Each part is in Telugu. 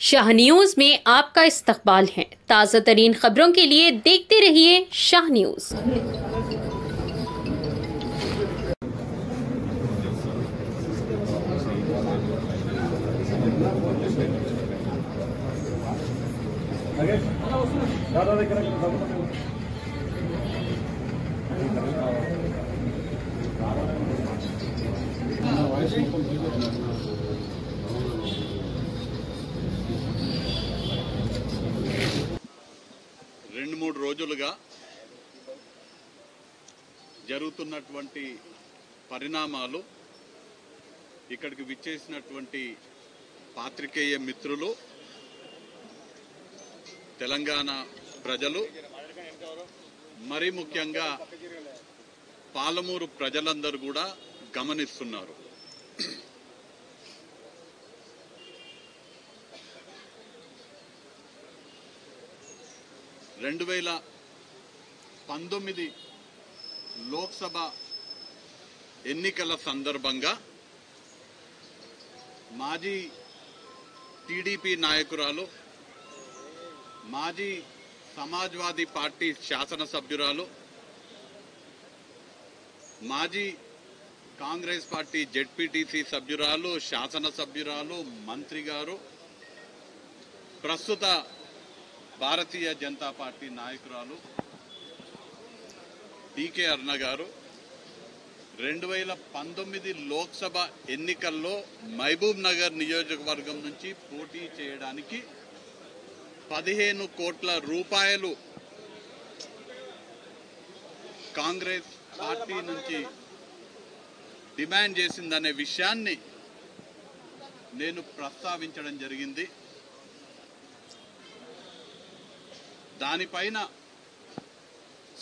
शाह न्यूज में आपका इस्तकबाल है। ताज़ा तरीन खबरों के लिए देखते रहिए शाह न्यूज। రెండు మూడు రోజులుగా జరుగుతున్నటువంటి పరిణామాలు ఇక్కడికి విచ్చేసినటువంటి పాత్రికేయ మిత్రులు, తెలంగాణ ప్రజలు, మరి ముఖ్యంగా పాలమూరు ప్రజలందరూ కూడా గమనిస్తున్నారు. 2019 లోక్సభ ఎన్నికల సందర్భంగా మాజీ టీడీపీ నాయకురాలు, మాజీ సమాజ్వాదీ పార్టీ శాసనసభ్యురాలు, మాజీ కాంగ్రెస్ పార్టీ జెడ్పీటీసీ సభ్యురాలు, శాసనసభ్యురాలు, మంత్రి గారు, ప్రస్తుత భారతీయ జనతా పార్టీ నాయకురాలు టీకే అరుణ గారు 2019 లోక్సభ ఎన్నికల్లో మహబూబ్ నగర్ నియోజకవర్గం నుంచి పోటీ చేయడానికి 15 కోట్ల రూపాయలు కాంగ్రెస్ పార్టీ నుంచి డిమాండ్ చేసిందనే విషయాన్ని నేను ప్రస్తావించడం జరిగింది. దానిపైన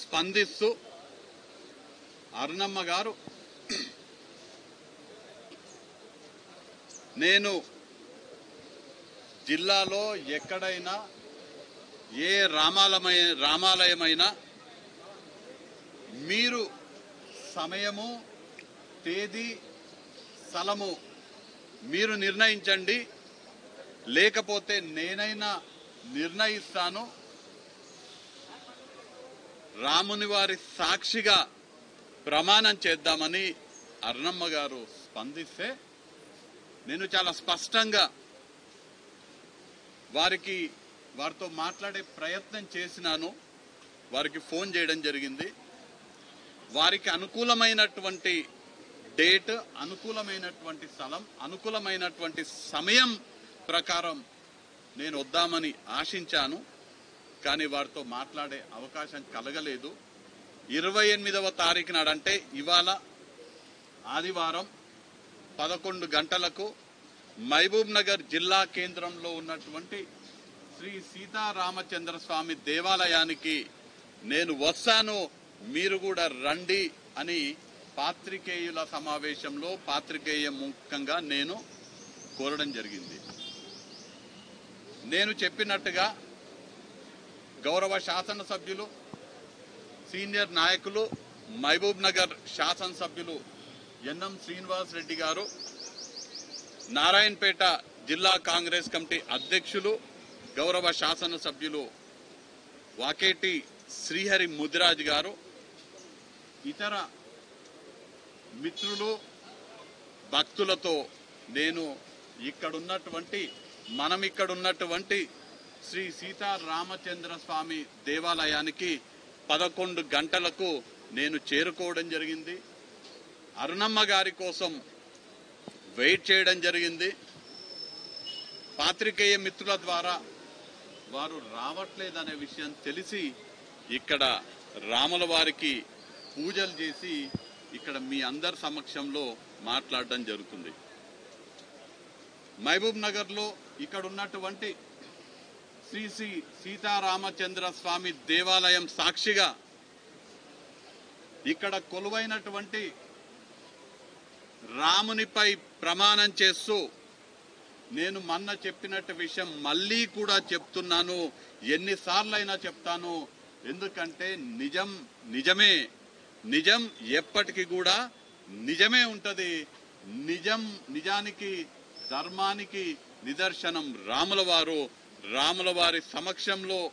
స్పందిస్తూ అరుణమ్మ గారు, నేను జిల్లాలో ఎక్కడైనా ఏ రామాలయమైనా మీరు సమయము, తేదీ, స్థలము మీరు నిర్ణయించండి, లేకపోతే నేనైనా నిర్ణయిస్తాను, రాముని వారి సాక్షిగా ప్రమాణం చేద్దామని అరుణమ్మ గారు స్పందిస్తే నేను చాలా స్పష్టంగా వారితో మాట్లాడే ప్రయత్నం చేసినాను. వారికి ఫోన్ చేయడం జరిగింది. వారికి అనుకూలమైనటువంటి డేట్, అనుకూలమైనటువంటి స్థలం, అనుకూలమైనటువంటి సమయం ప్రకారం నేను వద్దామని ఆశించాను. కానీ వారితో మాట్లాడే అవకాశం కలగలేదు. 28వ తారీఖు నాడంటే ఇవాళ ఆదివారం 11 గంటలకు మహబూబ్ నగర్ జిల్లా కేంద్రంలో ఉన్నటువంటి శ్రీ సీతారామచంద్ర స్వామి దేవాలయానికి నేను వస్తాను, మీరు కూడా రండి అని పాత్రికేయుల సమావేశంలో పాత్రికేయ ముఖంగా నేను కోరడం జరిగింది. నేను చెప్పినట్టుగా గౌరవ శాసనసభ్యులు, సీనియర్ నాయకులు, మహబూబ్ నగర్ శాసనసభ్యులు ఎన్ఎం శ్రీనివాస్ రెడ్డి గారు, నారాయణపేట జిల్లా కాంగ్రెస్ కమిటీ అధ్యక్షులు, గౌరవ శాసనసభ్యులు వాకేటి శ్రీహరి ముదిరాజ్ గారు, ఇతర మిత్రులు, భక్తులతో నేను ఇక్కడున్నటువంటి శ్రీ సీతారామచంద్ర స్వామి దేవాలయానికి 11 గంటలకు నేను చేరుకోవడం జరిగింది. అరుణమ్మ గారి కోసం వెయిట్ చేయడం జరిగింది. పాత్రికేయ మిత్రుల ద్వారా వారు రావట్లేదనే విషయం తెలిసి ఇక్కడ రాముల వారికి పూజలు చేసి ఇక్కడ మీ అందరి సమక్షంలో మాట్లాడడం జరుగుతుంది. మహబూబ్ నగర్లో ఇక్కడ ఉన్నటువంటి శ్రీ సీతారామచంద్ర స్వామి దేవాలయం సాక్షిగా ఇక్కడ కొలువైనటువంటి రామునిపై ప్రమాణం చేస్తూ నేను మొన్న చెప్పినట్టు విషయం మళ్ళీ కూడా చెప్తున్నాను, ఎన్నిసార్లైనా చెప్తాను. ఎందుకంటే నిజం నిజమే, నిజం ఎప్పటికీ కూడా నిజమే ఉంటది. నిజానికి ధర్మానికి నిదర్శనం రాముల వారు. రాముల వారి సమక్షంలో